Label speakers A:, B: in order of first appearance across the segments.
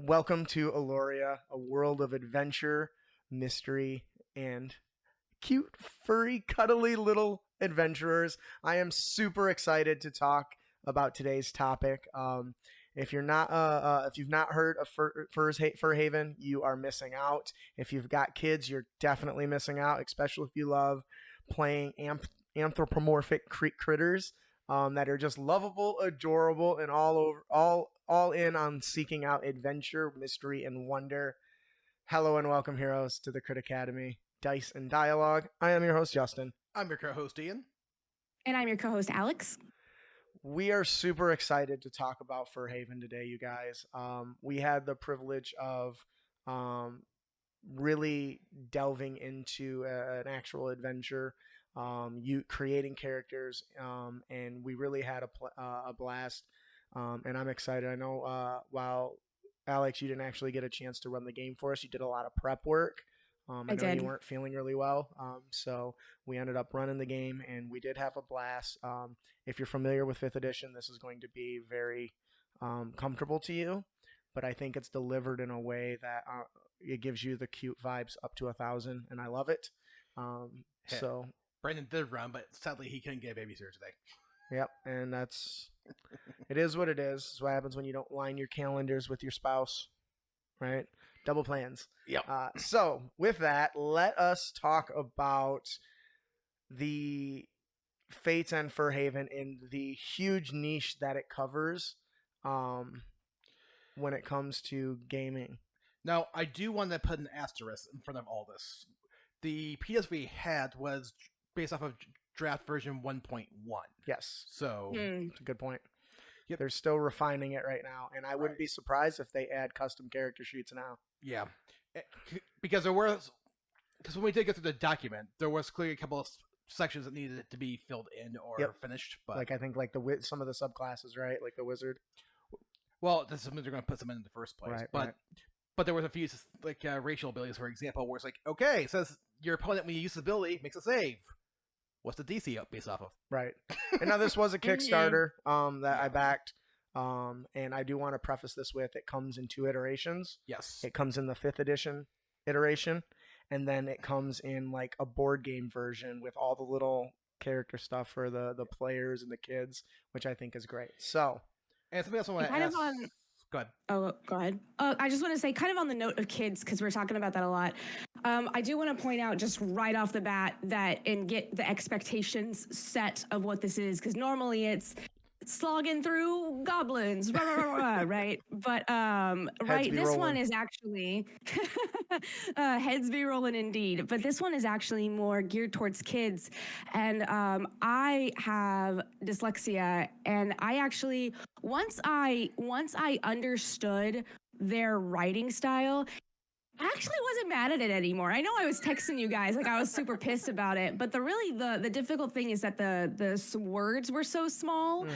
A: Welcome to Aloria, a world of adventure, mystery, and cute, furry, cuddly little adventurers. I am super excited to talk about today's topic. If you've not heard of Furhaven, you are missing out. If you've got kids, you're definitely missing out, especially if you love playing anthropomorphic critters that are just lovable, adorable, and all in on seeking out adventure, mystery, and wonder. Hello and welcome, heroes, to the Crit Academy, Dice and Dialogue. I am your host, Justin.
B: I'm your co-host, Ian.
C: And I'm your co-host, Alex.
A: We are super excited to talk about Furhaven today, you guys. We had the privilege of really delving into an actual adventure, you creating characters, and we really had a blast. And I'm excited. I know while Alex, you didn't actually get a chance to run the game for us, you did a lot of prep work. I know you weren't feeling really well, so we ended up running the game, and we did have a blast. If you're familiar with 5th edition, this is going to be very comfortable to you, but I think it's delivered in a way that it gives you the cute vibes up to 1,000, and I love it. So
B: Brandon did run, but sadly he couldn't get a babysitter today.
A: Yep, and it is what it is. It's what happens when you don't line your calendars with your spouse, right? Double plans.
B: Yep.
A: So with that, let us talk about the Fates and Furhaven in the huge niche that it covers when it comes to gaming.
B: Now, I do want to put an asterisk in front of all this. The PS we had was based off of draft version 1.1.
A: Yes.
B: So
A: That's a good point.
B: Yep.
A: They're still refining it right now, and I wouldn't be surprised if they add custom character sheets now.
B: Yeah. Because when we did get through the document, there was clearly a couple of sections that needed to be filled in or finished. But
A: I think some of the subclasses, right? Like the wizard.
B: Well, that's something they're going to put them in the first place.
A: Right,
B: but there was a few racial abilities, for example, where it's like, okay, it says your opponent, when you use the ability, makes a save. What's the DC based off of?
A: Right. And now this was a Kickstarter that I backed. And I do want to preface this with, it comes in 2 iterations.
B: Yes.
A: It comes in the 5th edition iteration, and then it comes in like a board game version with all the little character stuff for the players and the kids, which I think is great. So,
B: and something else I want to ask. Go ahead.
C: Oh, go ahead. I just want to say, kind of on the note of kids, because we're talking about that a lot. I do want to point out just right off the bat and get the expectations set of what this is, because normally it's slogging through goblins, rah, rah, rah, right? But this one is actually heads be rolling indeed. But this one is actually more geared towards kids, and I have dyslexia, and I actually once I understood their writing style, I actually wasn't mad at it anymore. I know I was texting you guys, like I was super pissed about it, but the difficult thing is that the words were so small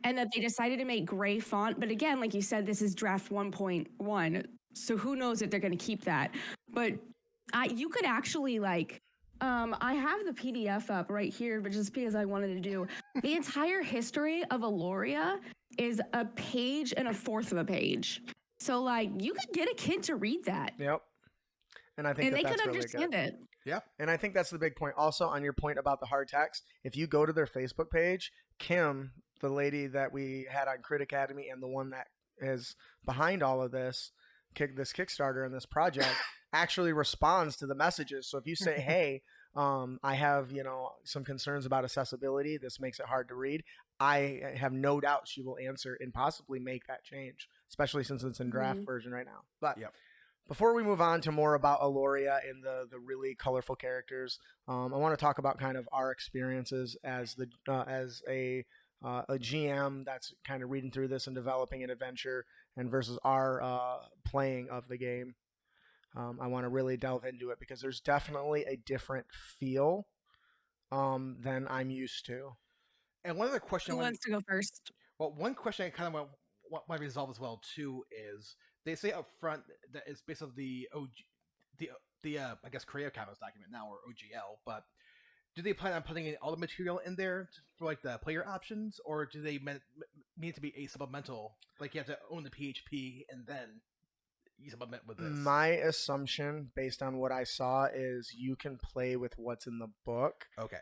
C: and that they decided to make gray font. But again, like you said, this is draft 1.1, so who knows if they're going to keep that. But you could actually I have the PDF up right here, but just because I wanted to do the entire history of Aloria is a page and a fourth of a page. So you could get a kid to read that.
A: Yep. And I think
C: they
A: that's
C: could
A: really
C: understand
A: good.
C: it.
B: Yeah.
A: And I think that's the big point. Also, on your point about the hard text, if you go to their Facebook page, Kim, the lady that we had on Crit Academy and the one that is behind all of this Kickstarter and this project, actually responds to the messages. So if you say, hey, I have, some concerns about accessibility, this makes it hard to read, I have no doubt she will answer and possibly make that change, especially since it's in draft version right now. But before we move on to more about Aloria and the really colorful characters, I want to talk about kind of our experiences as a GM that's kind of reading through this and developing an adventure, and versus our playing of the game. I want to really delve into it because there's definitely a different feel than I'm used to.
B: And one other question.
C: Who wants to go first?
B: Well, one question I kind of want to resolve as well too is they say up front that it's based off the I guess Creative Commons document now, or OGL, but do they plan on putting in all the material in there for the player options, or do they mean it to be a supplemental, like you have to own the PHP and then you supplement with this?
A: My assumption, based on what I saw, is you can play with what's in the book.
B: Okay.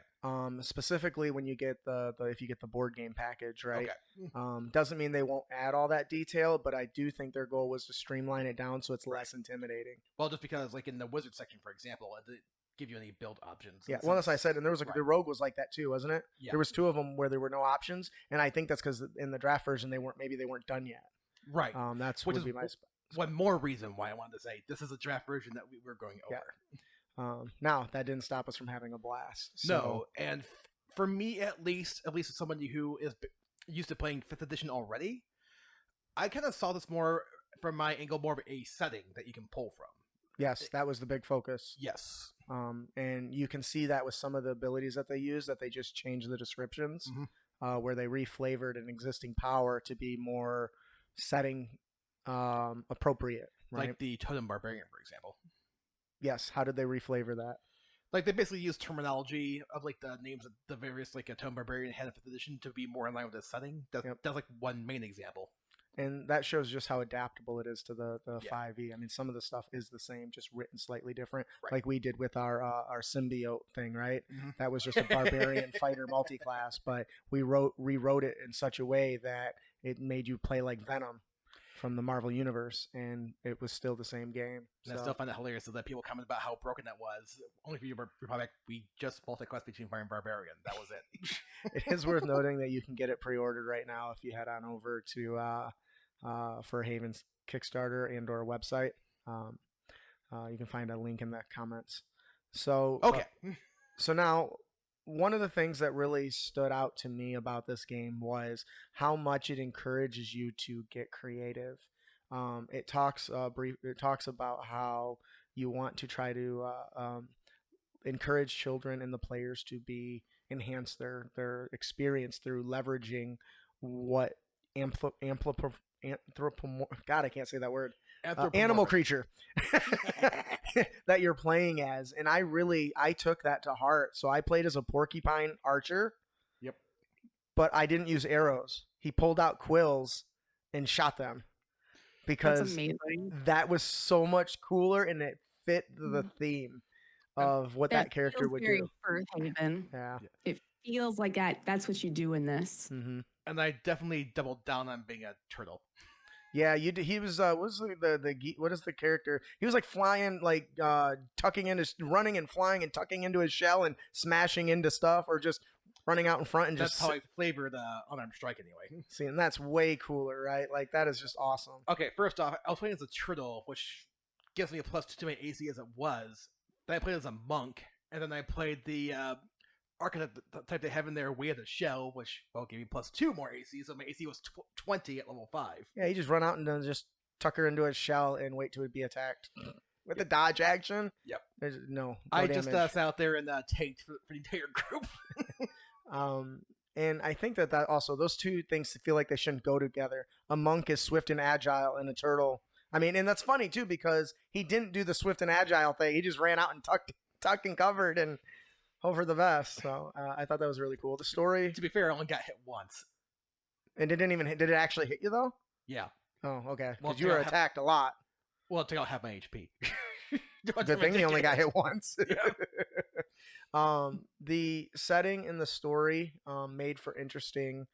A: Specifically when you get the if you get the board game package, right?
B: Okay.
A: Doesn't mean they won't add all that detail, but I do think their goal was to streamline it down so it's less intimidating.
B: Well, just because, like in the wizard section, for example, it didn't give you any build options.
A: Yeah, well, as I said, and there was
B: Right.
A: the rogue was like that too, wasn't it?
B: Yeah.
A: There was 2 of them where there were no options, and I think that's because in the draft version they weren't done yet.
B: Right.
A: That's
B: Which
A: would
B: is
A: be my
B: one more reason why I wanted to say this is a draft version that we were going over.
A: Yeah. Now that didn't stop us from having a blast. So,
B: No, and for me at least as someone who is used to playing 5th edition already, I kind of saw this more from my angle, more of a setting that you can pull from.
A: yes, that was the big focus.
B: Yes.
A: And you can see that with some of the abilities that they use, that they just changed the descriptions, where they reflavored an existing power to be more setting appropriate. Right?
B: Like the Totem Barbarian, for example.
A: Yes. How did they reflavor that?
B: Like they basically use terminology of like the names of the various like a Totem Barbarian had in 5th edition to be more in line with the setting. That's like one main example.
A: And that shows just how adaptable it is to the
B: Yeah.
A: 5e. I mean, some of the stuff is the same, just written slightly different,
B: Right.
A: like we did with our symbiote thing, right?
B: Mhm.
A: That was just a barbarian fighter multi-class, but we rewrote it in such a way that it made you play like Venom from the Marvel Universe, and it was still the same game.
B: And I still find it hilarious that people comment about how broken that was. Only for you, we just multi-class between Fire and Barbarian. That was it.
A: It is worth noting that you can get it pre-ordered right now if you head on over to Furhaven's Kickstarter and or website. You can find a link in the comments. So
B: Okay.
A: so now one of the things that really stood out to me about this game was how much it encourages you to get creative. It talks about how you want to try to encourage children and the players to enhance their experience through leveraging what God, I can't say that word. Animal creature that you're playing as, and I took that to heart. So I played as a porcupine archer.
B: Yep.
A: But I didn't use arrows. He pulled out quills and shot them because
C: That's amazing.
A: that was so much cooler, and it fit the theme of what that character
C: feels
A: would
C: very
A: do.
C: Furhaven.
A: Yeah.
C: It feels like that's what you do in this.
A: Mm-hmm.
B: And I definitely doubled down on being a turtle.
A: Yeah, he was. What was what is the character? He was like flying, like tucking into, running and flying and tucking into his shell and smashing into stuff, or just running out in front and
B: That's
A: just.
B: how I flavored Unarmed Strike anyway.
A: See, and that's way cooler, right? Like that is just awesome.
B: Okay, first off, I was playing as a turtle, which gives me a +2 to my AC as it was. Then I played as a monk, and then I played the archetype type they have in there, Way of the Shell, which gave me +2 more AC, so my AC was 20 at level 5.
A: Yeah, he just run out and then just tuck her into his shell and wait till it be attacked with the dodge action.
B: Yep.
A: There's no
B: I
A: damage.
B: just sat out there and tanked for the entire group.
A: And I think that also those two things feel like they shouldn't go together. A monk is swift and agile, and a turtle. I mean, and that's funny too because he didn't do the swift and agile thing. He just ran out and tucked and covered and hope for the best. So I thought that was really cool. The story.
B: To be fair, I only got hit once.
A: And did it actually hit you though?
B: Yeah.
A: Oh, okay.
B: Well,
A: Because you were attacked a lot.
B: Well, it took out half my HP.
A: Good thing he only got hit once.
B: Yeah.
A: The setting and the story made for interesting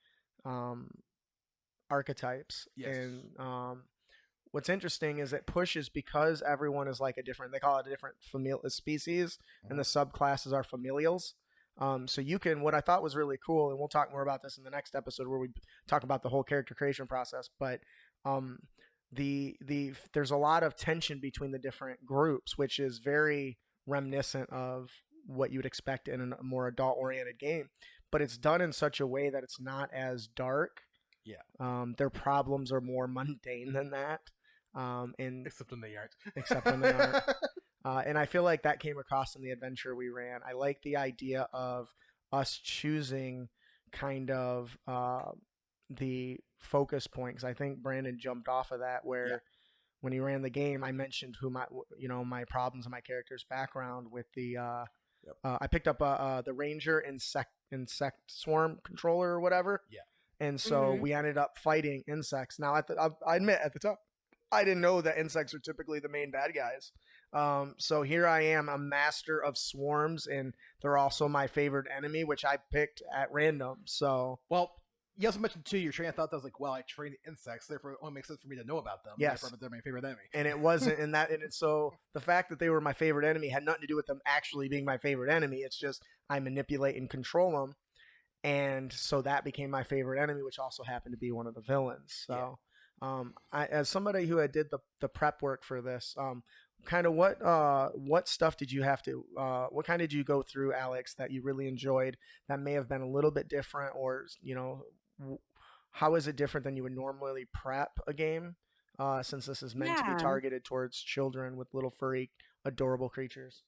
A: archetypes.
B: Yes.
A: And what's interesting is it pushes because everyone is like they call it a different species, and the subclasses are familials. So you can, what I thought was really cool, and we'll talk more about this in the next episode where we talk about the whole character creation process, but there's a lot of tension between the different groups, which is very reminiscent of what you'd expect in a more adult-oriented game. But it's done in such a way that it's not as dark.
B: Yeah.
A: Their problems are more mundane than that.
B: Except when they aren't.
A: Except when they aren't. And I feel like that came across in the adventure we ran. I like the idea of us choosing kind of the focus point, because I think Brandon jumped off of that where when he ran the game, I mentioned my problems and my character's background with the I picked up the Ranger insect swarm controller or whatever.
B: Yeah.
A: And so we ended up fighting insects. Now I admit at the I didn't know that insects are typically the main bad guys. So here I am, a master of swarms, and they're also my favorite enemy, which I picked at random. So,
B: Well, you also mentioned too your train of thought that was like, well, I train insects, therefore it only makes sense for me to know about them.
A: Yes.
B: Therefore they're my favorite enemy.
A: And it wasn't in that, and so the fact that they were my favorite enemy had nothing to do with them actually being my favorite enemy. It's just I manipulate and control them, and so that became my favorite enemy, which also happened to be one of the villains. So, as somebody who had did the prep work for this, kind of what stuff did you have to what kind did you go through, Alex, that you really enjoyed that may have been a little bit different, or how is it different than you would normally prep a game, since this is meant to be targeted towards children with little furry adorable creatures?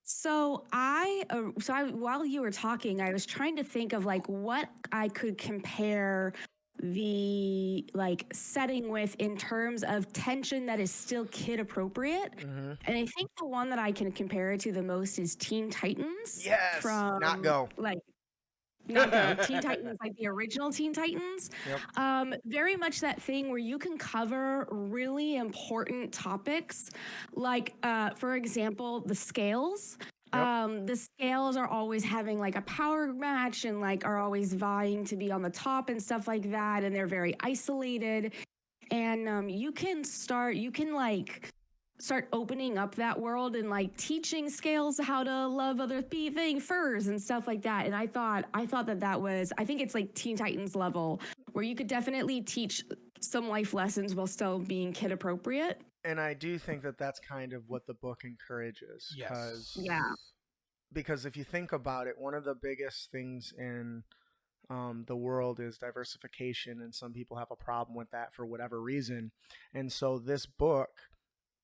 C: So while you were talking, I was trying to think of like what I could compare the like setting with in terms of tension that is still kid appropriate.
A: Mm-hmm.
C: And I think the one that I can compare it to the most is Teen Titans.
A: Yes,
C: from
A: not go.
C: Like not go. Teen Titans, like the original Teen Titans.
A: Yep.
C: Very much that thing where you can cover really important topics, like for example, the scales.
A: Yep.
C: The scales are always having like a power match and like are always vying to be on the top and stuff like that, and they're very isolated. And you can start opening up that world and like teaching scales how to love other furs and stuff like that. And I thought that was, I think it's like Teen Titans level where you could definitely teach some life lessons while still being kid appropriate.
A: And I do think that that's kind of what the book encourages.
B: Yes.
A: Because if you think about it, one of the biggest things in the world is diversification, and some people have a problem with that for whatever reason. And so this book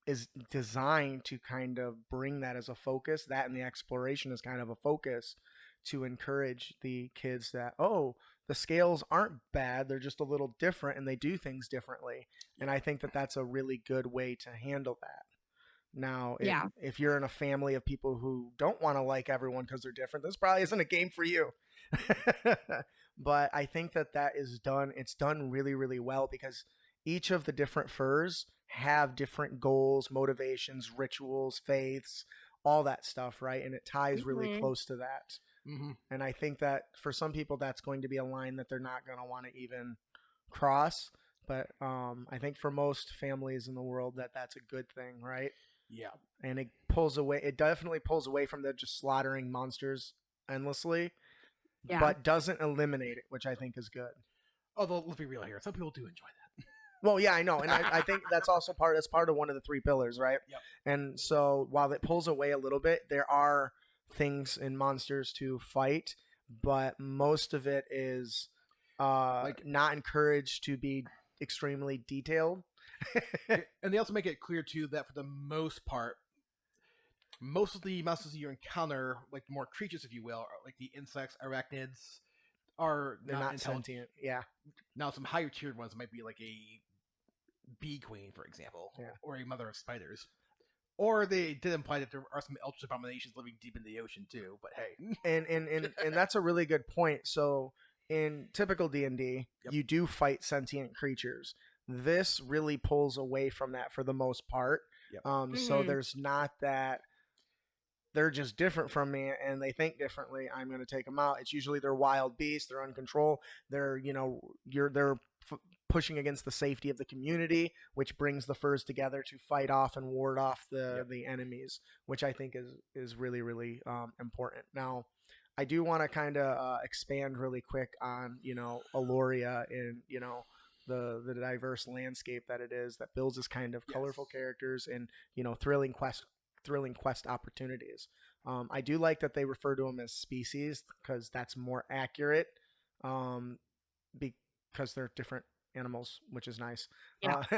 A: is designed to kind of bring that as a focus, that and the exploration is kind of a focus to encourage the kids that, oh, the scales aren't bad, they're just a little different and they do things differently. And I think that that's a really good way to handle that. Now, if you're in a family of people who don't want to like everyone because they're different, this probably isn't a game for you. But I think that is done. It's done really, really well because each of the different furs have different goals, motivations, rituals, faiths, all that stuff, right? And it ties really close to that.
B: Mm-hmm.
A: And I think that for some people, that's going to be a line that they're not going to want to even cross. But I think for most families in the world, that's a good thing, right?
B: Yeah.
A: And it pulls away. It definitely pulls away from the just slaughtering monsters endlessly, but doesn't eliminate it, which I think is good.
B: Although, let's be real here. Some people do enjoy that.
A: Well, yeah, I know. And I think that's also part of one of the 3 pillars, right?
B: Yep.
A: And so while it pulls away a little bit, there are things in monsters to fight, but most of it is not encouraged to be extremely detailed.
B: And they also make it clear too that for the most part, most of the monsters you encounter, like more creatures, if you will, are like the insects, arachnids, they're not
A: sentient. Yeah.
B: Now, some higher tiered ones might be like a bee queen, for example, or a mother of spiders. Or they did imply that there are some eldritch abominations living deep in the ocean too. But hey,
A: and that's a really good point. So in typical D&D, you do fight sentient creatures. This really pulls away from that for the most part. So there's not that they're just different from me and they think differently, I'm going to take them out. It's usually they're wild beasts, they're uncontrolled, they're pushing against the safety of the community, which brings the furs together to fight off and ward off the enemies, which I think is really, really important. Now, I do want to kind of expand really quick on Aloria and the diverse landscape that it is, that builds this kind of colorful characters and thrilling quest opportunities. I do like that they refer to them as species because that's more accurate, because they're different animals, which is nice.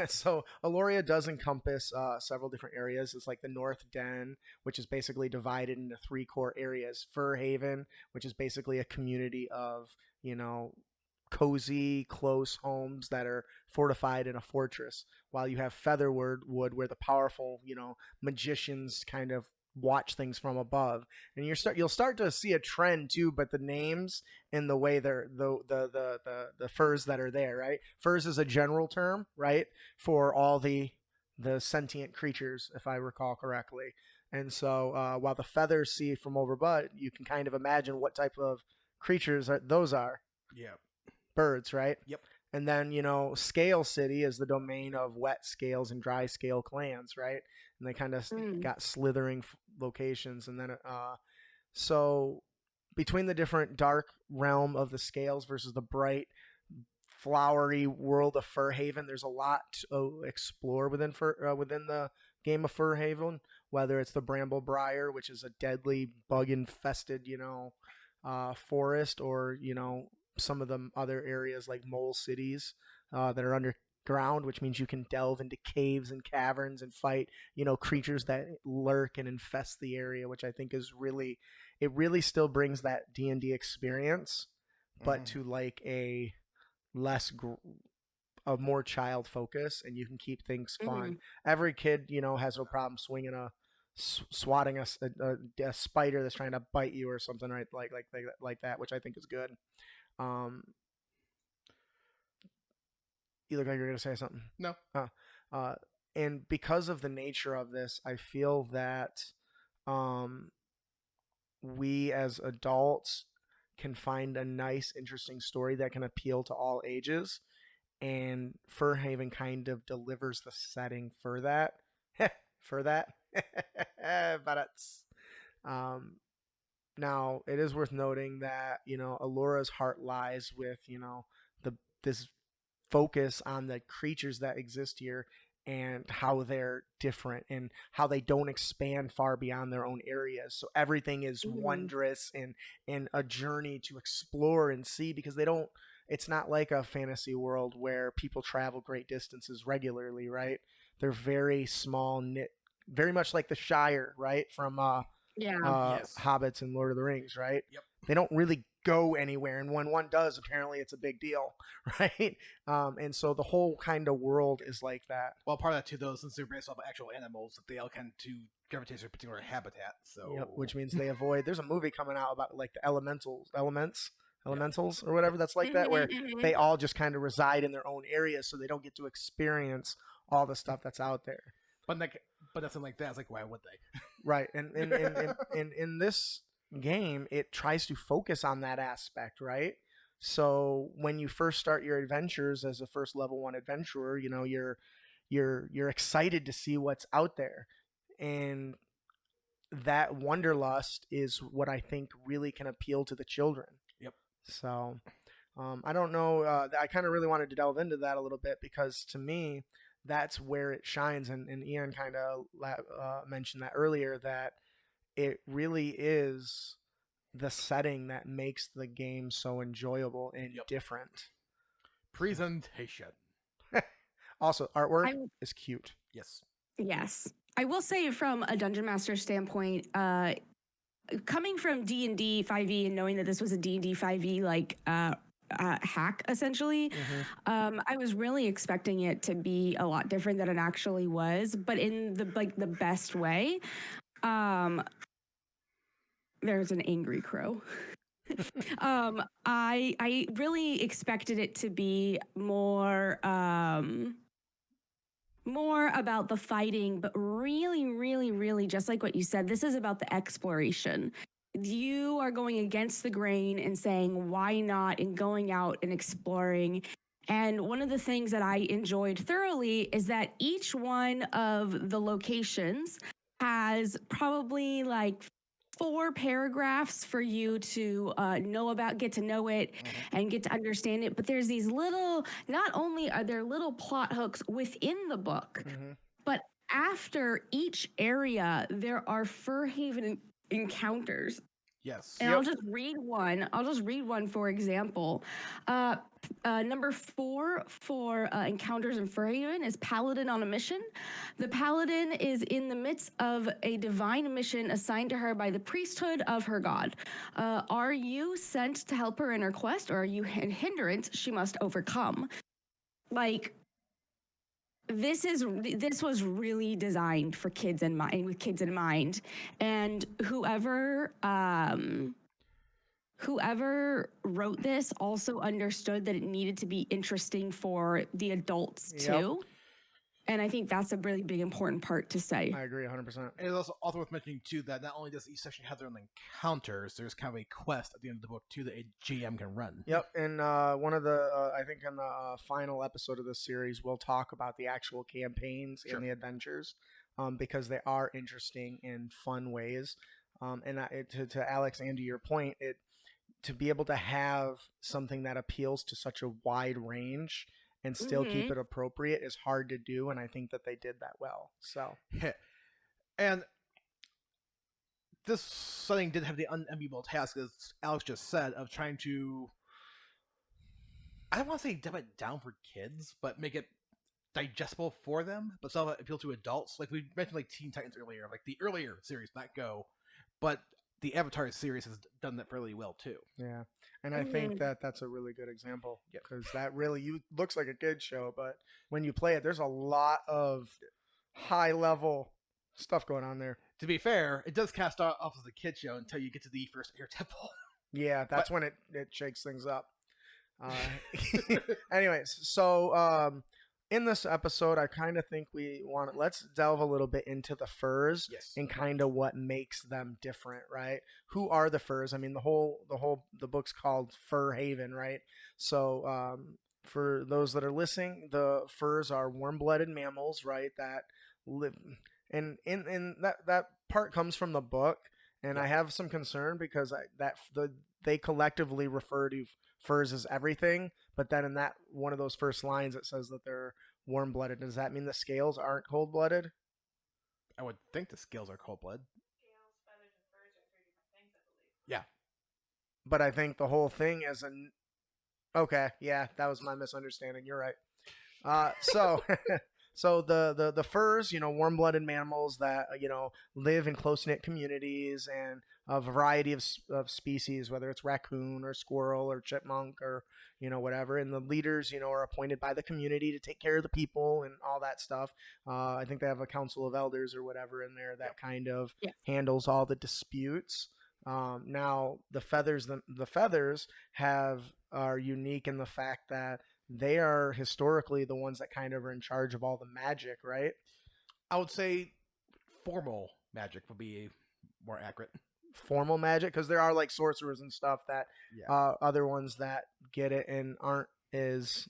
A: So Aloria does encompass several different areas. It's like the North Den, which is basically divided into 3 core areas. Furhaven, which is basically a community of cozy, close homes that are fortified in a fortress, while you have Featherwood, where the powerful magicians kind of watch things from above. And you'll start to see a trend too, but the names and the way they're the furs that are there, right? Furs is a general term, right, for all the sentient creatures, if I recall correctly. And so while the feathers see from overhead, you can kind of imagine what type of creatures those are.
B: Yeah.
A: Birds, right?
B: Yep.
A: And then, Scale City is the domain of wet scales and dry scale clans, right? And they kind of got slithering locations. And then, so between the different dark realm of the scales versus the bright, flowery world of Furhaven, there's a lot to explore within the game of Furhaven, whether it's the Bramble Briar, which is a deadly bug-infested, forest, or, some of the other areas like mole cities that are underground, which means you can delve into caves and caverns and fight, creatures that lurk and infest the area, which I think is really still brings that D&D experience, but to like a more child focus, and you can keep things fun. Every kid, has no problem swatting a spider that's trying to bite you or something, right? Like that, which I think is good. You look like you're gonna say something.
B: No.
A: And because of the nature of this, I feel that we as adults can find a nice, interesting story that can appeal to all ages, and Furhaven kind of delivers the setting for that. But it's now it is worth noting that Alora's heart lies with this focus on the creatures that exist here and how they're different and how they don't expand far beyond their own areas. So everything is wondrous and a journey to explore and see, because it's not like a fantasy world where people travel great distances regularly, right? They're very small knit, very much like the Shire, right? From
B: Yes.
A: Hobbits and Lord of the Rings, right?
B: Yep.
A: They don't really go anywhere, and when one does, apparently it's a big deal, right? And so the whole kind of world is like that.
B: Well, part of that too, though, since they're based off actual animals, they all tend to gravitate to a particular habitat. So,
A: which means they avoid. There's a movie coming out about like the elementals or whatever that's like that, where they all just kind of reside in their own areas, so they don't get to experience all the stuff that's out there.
B: But that's something like that. It's like, why would they?
A: Right, and in this game, it tries to focus on that aspect, right? So when you first start your adventures as a first level 1 adventurer, you're excited to see what's out there, and that wanderlust is what I think really can appeal to the children.
B: Yep.
A: So I don't know. I kind of really wanted to delve into that a little bit, because to me, that's where it shines. And Ian kind of mentioned that earlier, that it really is the setting that makes the game so enjoyable and different.
B: Presentation.
A: Also, artwork is cute.
B: Yes.
C: Yes. I will say, from a Dungeon Master standpoint, coming from D&D 5e and knowing that this was a D&D 5e hack, essentially, I was really expecting it to be a lot different than it actually was, but in the best way. There's an angry crow. I really expected it to be more about the fighting, but really, just like what you said, this is about the exploration. You are going against the grain and saying, why not, and going out and exploring. And one of the things that I enjoyed thoroughly is that each one of the locations has probably like 4 paragraphs for you to know about, get to know it, and get to understand it. But there's these not only are there little plot hooks within the book, but after each area, there are Furhaven encounters.
B: Yes.
C: And I'll just read one, for example. Number 4 for encounters in Furhaven is Paladin on a Mission. The Paladin is in the midst of a divine mission assigned to her by the priesthood of her god. Are you sent to help her in her quest, or are you a hindrance she must overcome? Like, this was really designed for kids in mind, with kids in mind, and whoever wrote this also understood that it needed to be interesting for the adults too. And I think that's a really big important part to say.
A: I agree 100%.
B: And it's also worth mentioning too that not only does each section have their own encounters, there's kind of a quest at the end of the book too that a GM can run.
A: Yep, and one of the I think in the final episode of this series, we'll talk about the actual campaigns and the adventures, because they are interesting in fun ways. And to Alex and to your point, to be able to have something that appeals to such a wide range and still keep it appropriate is hard to do, and I think that they did that well. So,
B: and this setting did have the unenviable task, as Alex just said, of trying to, I don't want to say dumb it down for kids, but make it digestible for them, but still appeal to adults. Like we mentioned, like Teen Titans earlier, like the earlier series, not Go, but the Avatar series has done that fairly well too.
A: Yeah, and I think that that's a really good example, because that really looks like a kid show, but when you play it, there's a lot of high level stuff going on there.
B: To be fair, it does cast off as a kid show until you get to the first air temple.
A: Yeah, that's when it shakes things up. Anyways, so in this episode, I kind of think let's delve a little bit into the furs and kind of what makes them different, right? Who are the furs? I mean, the book's called Furhaven, right? So, for those that are listening, the furs are warm-blooded mammals, right? That live, and in that part comes from the book, and I have some concern because they collectively refer to furs as everything, but then in that one of those first lines it says that they're warm-blooded. Does that mean the scales aren't cold-blooded?
B: I would think the scales are cold-blooded. Scales, feathers, and furs are 3 different things, I believe. Yeah.
A: But I think the whole thing is okay, yeah, that was my misunderstanding. You're right. So the furs, warm-blooded mammals that live in close-knit communities, and a variety of species, whether it's raccoon or squirrel or chipmunk or whatever, and the leaders are appointed by the community to take care of the people and all that stuff. I think they have a council of elders or whatever in there that kind of handles all the disputes. Now the feathers are unique in the fact that they are historically the ones that kind of are in charge of all the magic, right?
B: I would say formal magic would be more accurate.
A: Formal magic, because there are like sorcerers and stuff that other ones that get it and aren't as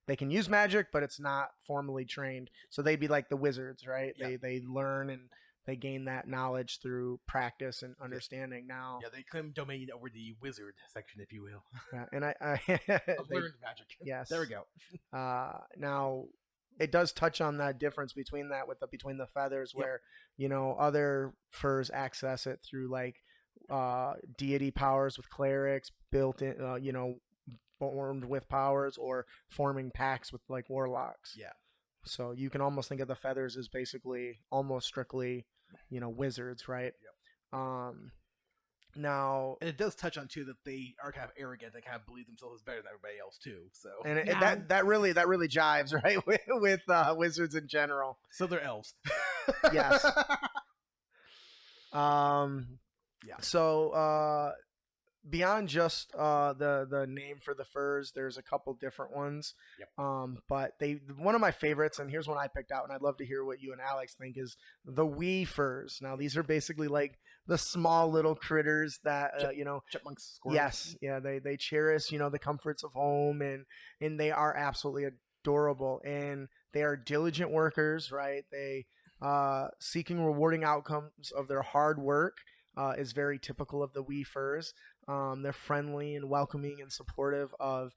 A: they can use magic, but it's not formally trained. So they'd be like the wizards, right? Yeah. They learn and they gain that knowledge through practice and understanding. Now,
B: they claim dominion over the wizard section, if you will.
A: And I
B: learned magic.
A: Yes,
B: there we go.
A: Now, it does touch on that difference between the feathers, where other furs access it through like deity powers with clerics, built in, born with powers, or forming pacts with like warlocks.
B: Yeah.
A: So you can almost think of the feathers as basically almost strictly, wizards, right?
B: Yep. Now, and it does touch on too that they are kind of arrogant and kind of believe themselves better than everybody else too. So,
A: and that really jives, right, with wizards in general.
B: So they're elves.
A: Yes.
B: Yeah.
A: So beyond just the name for the furs, there's a couple different ones.
B: Yep.
A: But one of my favorites, and here's one I picked out, and I'd love to hear what you and Alex think, is the wee furs. Now these are basically like the small little critters that
B: chipmunks, squirrels.
A: Yes, yeah, they cherish the comforts of home, and they are absolutely adorable, and they are diligent workers, right? They seeking rewarding outcomes of their hard work is very typical of the wee furs. They're friendly and welcoming and supportive of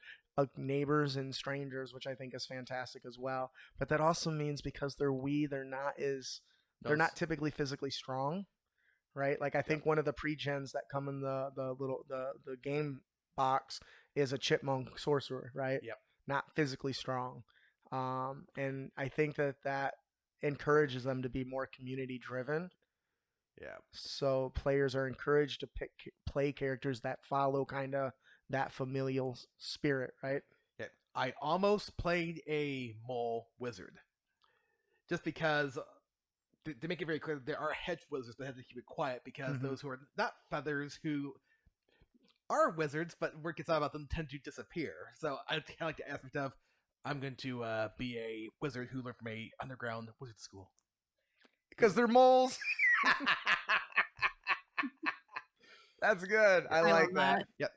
A: neighbors and strangers, which I think is fantastic as well. But that also means because they're wee, they're not typically physically strong, right? Like I think one of the pre-gens that come in the game box is a chipmunk sorcerer, right?
B: Yep.
A: Not physically strong, and I think that encourages them to be more community driven.
B: Yeah.
A: So players are encouraged to play characters that follow kind of that familial spirit, right?
B: Yeah. I almost played a mole wizard. Just because they make it very clear that there are hedge wizards, but they have to keep it quiet because those who are not feathers, who are wizards, but word gets out about them, tend to disappear. So I kind of like the aspect of, I'm going to be a wizard who learned from a underground wizard school.
A: Because they're moles. That's good. I like that.
B: Yep.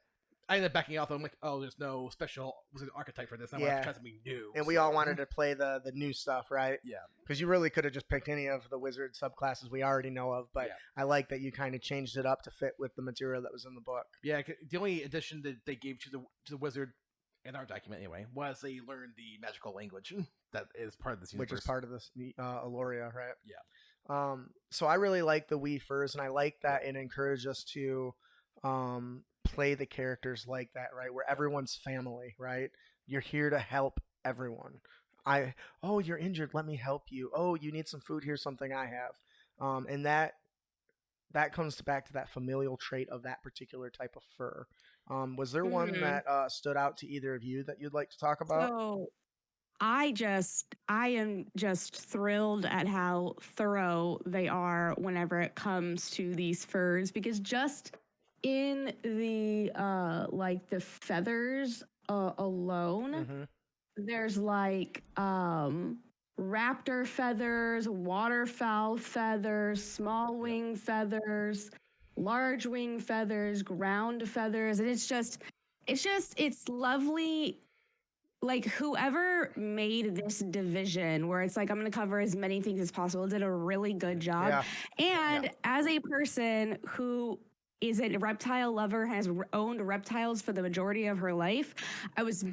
B: I ended up backing off. I'm like, oh, there's no special wizard archetype for this. I want to try something new.
A: And we all wanted to play the new stuff, right?
B: Yeah.
A: Because you really could have just picked any of the wizard subclasses we already know of, but I like that you kind of changed it up to fit with the material that was in the book.
B: Yeah, the only addition that they gave to the wizard, in our document anyway, was they learned the magical language that is part of this universe.
A: Which is part of this Aloria, right?
B: Yeah.
A: So I really like the we furs, and I like that it encouraged us to play the characters like that, right? Where everyone's family, right? You're here to help everyone. Oh, you're injured. Let me help you. Oh, you need some food. Here's something I have. And that comes back to that familial trait of that particular type of fur. Was there one that stood out to either of you that you'd like to talk about?
C: So I am just thrilled at how thorough they are whenever it comes to these furs, because just in the the feathers alone, there's like raptor feathers, waterfowl feathers, small wing feathers, large wing feathers, ground feathers, and it's lovely. Like, whoever made this division where it's like, I'm going to cover as many things as possible, did a really good job. Yeah. And as a person who is a reptile lover, has owned reptiles for the majority of her life, I was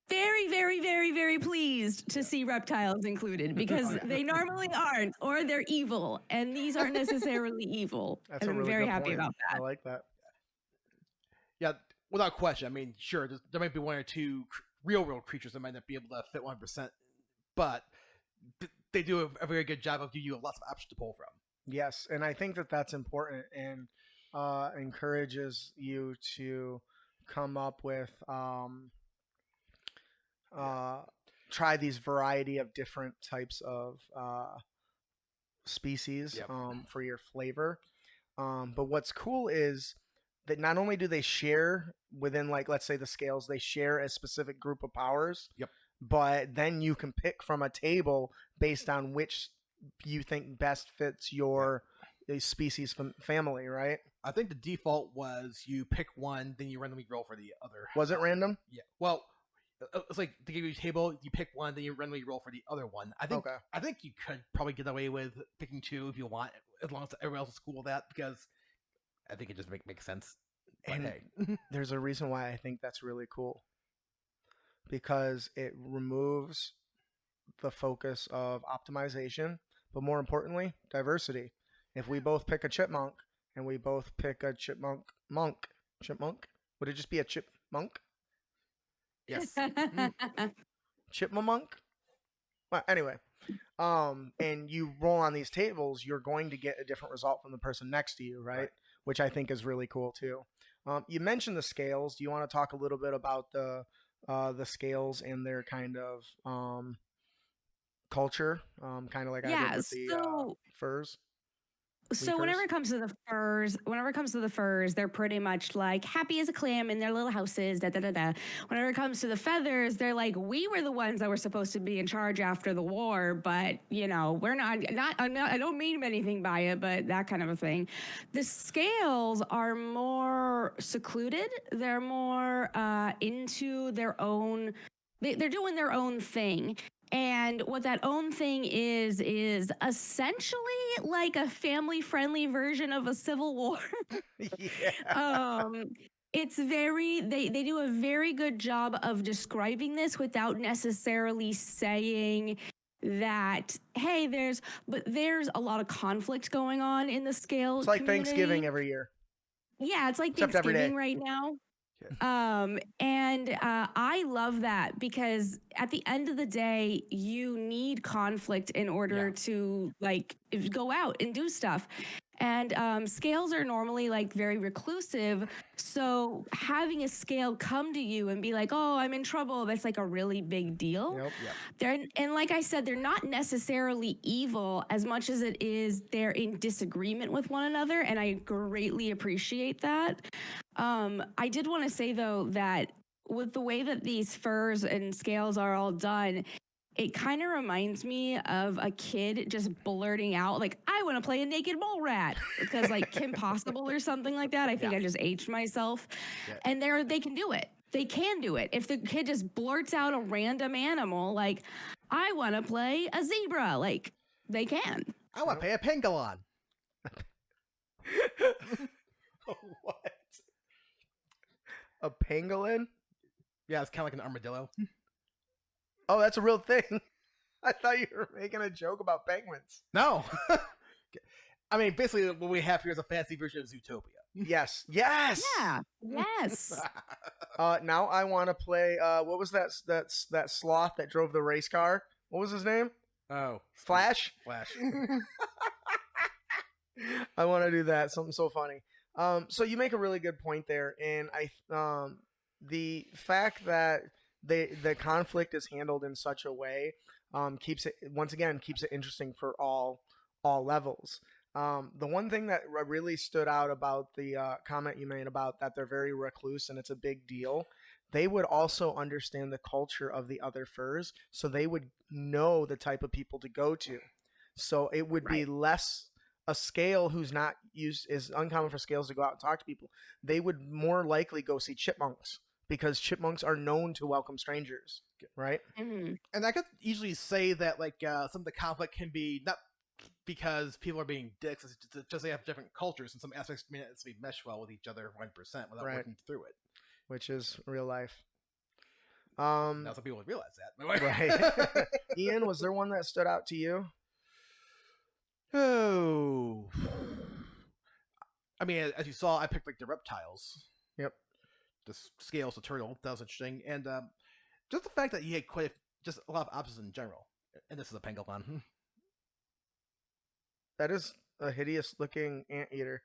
C: very, very, very, very pleased to see reptiles included, because they normally aren't, or they're evil, and these aren't necessarily evil.
A: That's
C: and I'm very happy about that.
A: I like that.
B: Yeah, without question. I mean, sure, there might be one or two real world creatures that might not be able to fit 100%, but they do a very good job of giving you lots of options to pull from.
A: Yes, and I think that that's important, and encourages you to come up with try these variety of different types of species for your flavor. But what's cool is that not only do they share within, like, let's say the scales, they share a specific group of powers.
B: Yep.
A: But then you can pick from a table based on which you think best fits your species family, right?
B: I think the default was you pick one, then you randomly roll for the other.
A: Was it random?
B: Yeah. Well, it's like they give you a table, you pick one, then you randomly roll for the other one. I think you could probably get away with picking two if you want, as long as everyone else is cool with that, because I think it just makes sense. But
A: and
B: hey.
A: There's a reason why I think that's really cool, because it removes the focus of optimization, but more importantly, diversity. If we both pick a chipmunk and we both pick a chipmunk, would it just be a chipmunk?
B: Yes.
A: Chipmunk? Well, anyway, and you roll on these tables, you're going to get a different result from the person next to you, right? Which I think is really cool too. You mentioned the scales. Do you want to talk a little bit about the scales and their kind of culture, kind of like I did with the furs?
C: So whenever it comes to the furs, they're pretty much like happy as a clam in their little houses. Whenever it comes to the feathers, they're like, we were the ones that were supposed to be in charge after the war, but we're not. I don't mean anything by it, but that kind of a thing. The scales are more secluded. They're more into their own. They're doing their own thing. And what that own thing is essentially like a family-friendly version of a civil war. It's they do a very good job of describing this without necessarily saying that, hey, there's a lot of conflict going on in the scale
A: It's like
C: community.
A: Thanksgiving every year.
C: Yeah, it's like
A: Except
C: Thanksgiving right now. And I love that, because at the end of the day, you need conflict in order to go out and do stuff. And scales are normally like very reclusive. So having a scale come to you and be like, oh, I'm in trouble, that's like a really big deal.
A: Yep.
C: And like I said, they're not necessarily evil as much as it is they're in disagreement with one another. And I greatly appreciate that. I did want to say, though, that with the way that these furs and scales are all done, it kind of reminds me of a kid just blurting out, like, I want to play a naked mole rat because, like, Kim Possible or something like that. I think I just aged myself.
B: Yeah.
C: And they can do it. They can do it. If the kid just blurts out a random animal, like, I want to play a zebra, like, they can.
B: I want to play a pangolin.
A: What? A pangolin?
B: Yeah, it's kind of like an armadillo.
A: Oh, that's a real thing. I thought you were making a joke about penguins.
B: No. I mean, basically, what we have here is a fancy version of Zootopia.
A: Yes.
C: Yeah. Yes.
A: Now I want to play. What was that sloth that drove the race car? What was his name?
B: Oh,
A: Flash.
B: Flash.
A: I want to do that. Something so funny. So you make a really good point there, and the fact that the conflict is handled in such a way keeps it interesting for all levels. The one thing that really stood out about the comment you made about that they're very recluse and it's a big deal, they would also understand the culture of the other furs, so they would know the type of people to go to. So it would be less a scale who's not used, is uncommon for scales to go out and talk to people. They would more likely go see chipmunks, because chipmunks are known to welcome strangers, right?
C: Mm-hmm.
B: And I could easily say that, like, some of the conflict can be not because people are being dicks, it's just they have different cultures, and some aspects may not necessarily mesh well with each other 100% without working through it.
A: Which is real life.
B: Now some people realize that.
A: Right. Ian, was there one that stood out to you?
B: Oh. I mean, as you saw, I picked, like, the reptiles.
A: Yep.
B: The scales, the turtle, that was interesting. And just the fact that he had just a lot of options in general. And this is a pangolin.
A: That is a hideous looking anteater.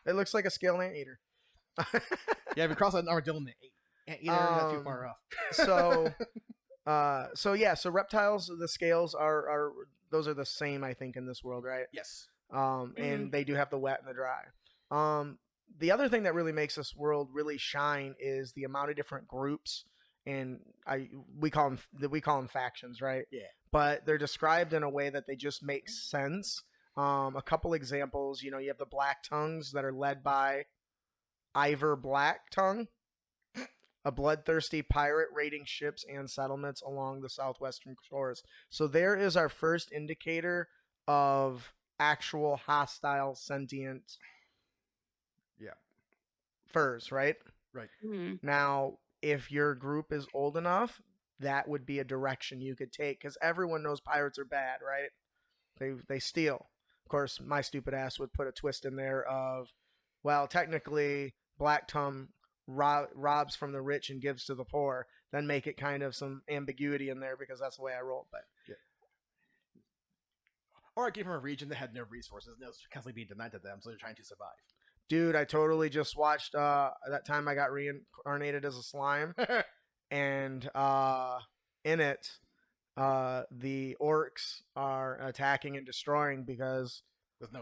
A: It looks like a scaled anteater.
B: Yeah, if you cross an armadillo and an anteater, not too far off.
A: So reptiles, the scales are those are the same, I think, in this world, right?
B: Yes.
A: And they do have the wet and the dry. The other thing that really makes this world really shine is the amount of different groups, and we call them factions, right?
B: Yeah.
A: But they're described in a way that they just make sense. A couple examples, you have the Black Tongues that are led by Ivor Blacktongue, a bloodthirsty pirate raiding ships and settlements along the southwestern shores. So there is our first indicator of actual hostile sentient furs, right?
B: Right.
C: Mm-hmm.
A: Now, if your group is old enough, that would be a direction you could take, because everyone knows pirates are bad, right? They steal. Of course, my stupid ass would put a twist in there of, well, technically, Black Tongue robs from the rich and gives to the poor, then make it kind of some ambiguity in there, because that's the way I roll. But
B: or I came from a region that had no resources and it was constantly being denied to them, so they're trying to survive.
A: Dude, I totally just watched that time I got reincarnated as a slime, and in it, the orcs are attacking and destroying because
B: there's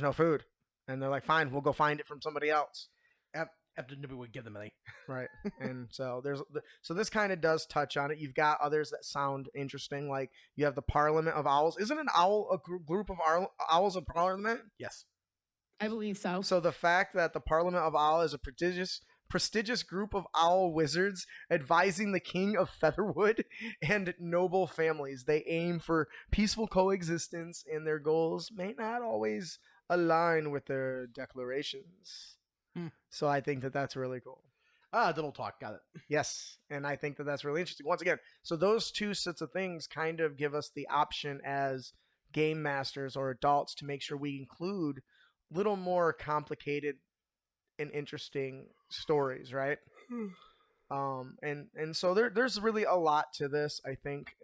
B: no food,
A: and they're like, "Fine, we'll go find it from somebody else."
B: After nobody would give them any.
A: Right, and so so this kind of does touch on it. You've got others that sound interesting, like you have the Parliament of Owls. Isn't an owl a group of owls a parliament?
B: Yes.
C: I believe so.
A: So the fact that the Parliament of Owl is a prestigious group of owl wizards advising the King of Featherwood and noble families. They aim for peaceful coexistence, and their goals may not always align with their declarations. So I think that that's really cool.
B: Double talk. Got it.
A: Yes, and I think that that's really interesting. Once again, so those two sets of things kind of give us the option as game masters or adults to make sure we include little more complicated and interesting stories, right? And so there's really a lot to this, I think,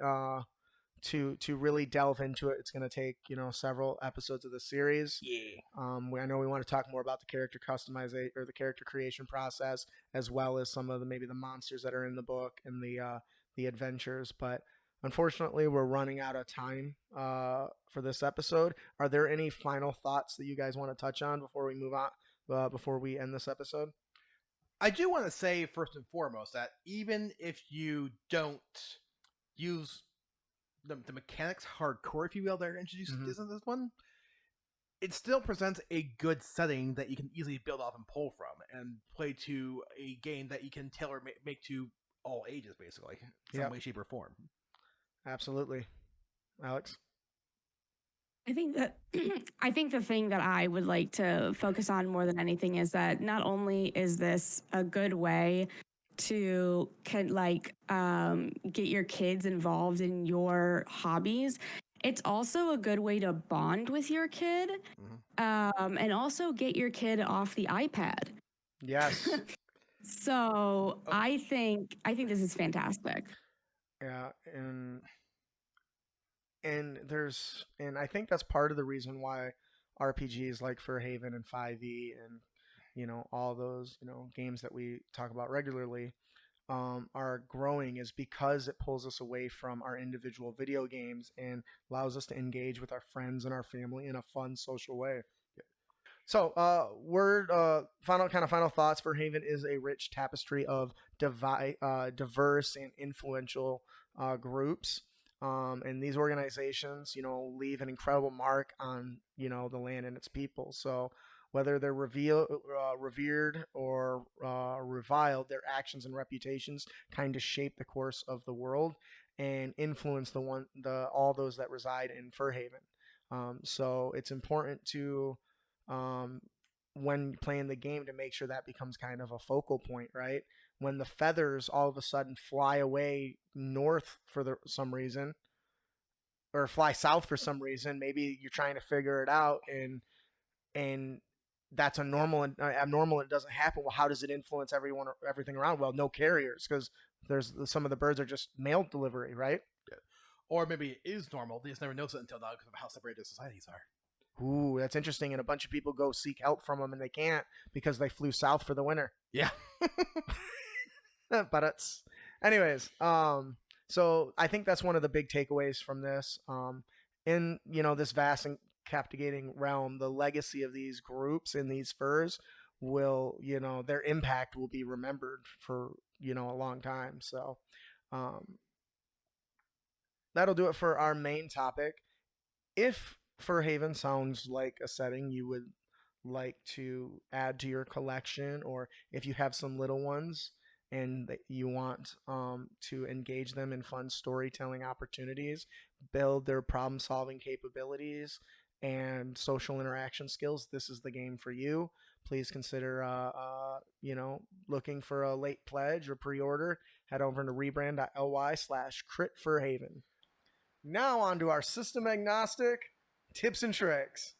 A: to really delve into it, it's going to take several episodes of the series.
B: Yeah.
A: I know we want to talk more about the character customization or the character creation process, as well as some of maybe the monsters that are in the book and the adventures. But unfortunately, we're running out of time for this episode. Are there any final thoughts that you guys want to touch on before we move on? Before we end this episode?
B: I do want to say first and foremost that even if you don't use the mechanics hardcore, if you will, that are introduced in this one, it still presents a good setting that you can easily build off and pull from and play to a game that you can tailor make to all ages, basically, in some way, shape, or form.
A: Absolutely. Alex?
C: I think the thing that I would like to focus on more than anything is that not only is this a good way to get your kids involved in your hobbies, it's also a good way to bond with your kid, and also get your kid off the iPad.
A: Yes.
C: So I think this is fantastic.
A: Yeah, and I think that's part of the reason why RPGs like Furhaven and 5e and all those games that we talk about regularly are growing, is because it pulls us away from our individual video games and allows us to engage with our friends and our family in a fun, social way. So, final thoughts. Furhaven is a rich tapestry of diverse and influential groups. And these organizations, leave an incredible mark on, the land and its people. So whether they're revered or reviled, their actions and reputations kind of shape the course of the world and influence all those that reside in Furhaven. So it's important to, when playing the game, to make sure that becomes kind of a focal point, right? When the feathers all of a sudden fly away north for some reason, or fly south for some reason, maybe you're trying to figure it out, and that's abnormal and it doesn't happen. Well, how does it influence everything around? Well, no carriers, because some of the birds are just mail delivery, right?
B: Yeah. Or maybe it is normal. They just never notice it until now because of how separated societies are.
A: Ooh, that's interesting. And a bunch of people go seek help from them, and they can't because they flew south for the winter.
B: Yeah.
A: But anyways, so I think that's one of the big takeaways from this. In this vast and captivating realm, the legacy of these groups and these furs will, their impact will be remembered for a long time. So that'll do it for our main topic. If Furhaven sounds like a setting you would like to add to your collection, or if you have some little ones and that you want to engage them in fun storytelling opportunities, build their problem-solving capabilities and social interaction skills, this is the game for you. Please consider, looking for a late pledge or pre-order. Head over to rebrand.ly/critfurhaven. Now on to our system agnostic tips and tricks.